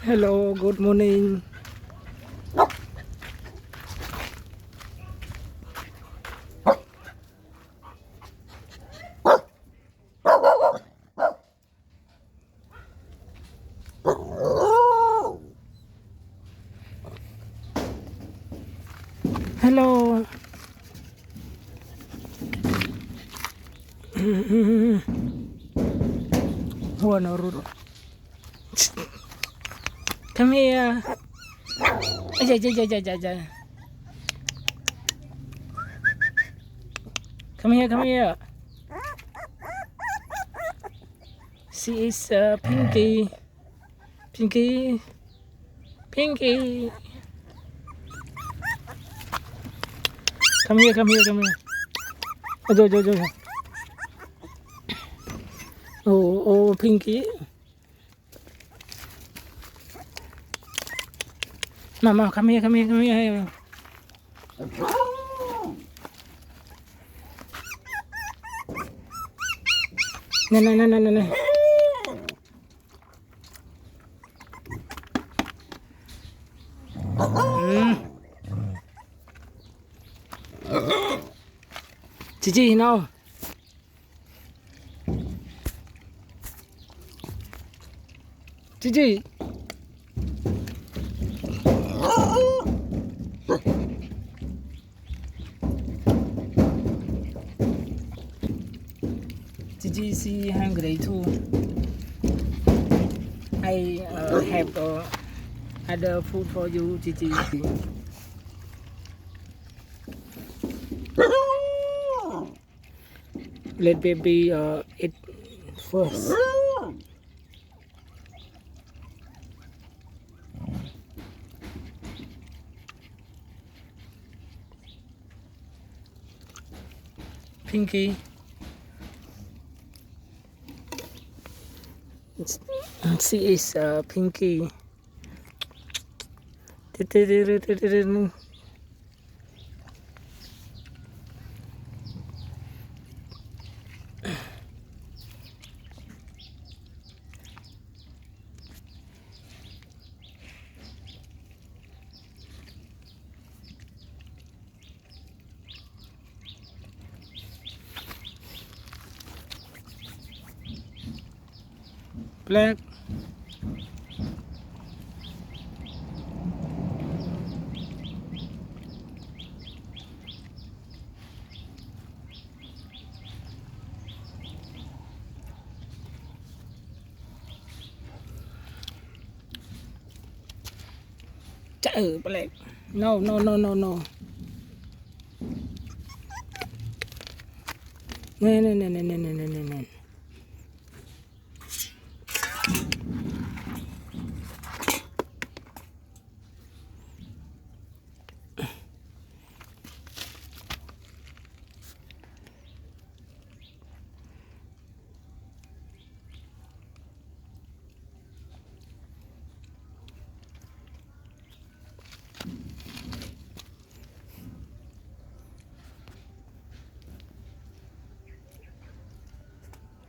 Hello, good morning. Hello. Oh, no, Rudo. Come here. Come here, come here. She is Pinky. Pinky. Pinky. Come here, come here, come here. Go. Oh, Pinky. Mama, come here. No. Gigi, no. Gigi. Gigi, she hungry too. I have other food for you, Gigi. Let baby eat first. Pinky. She is Pinky. Black. Black. No. No.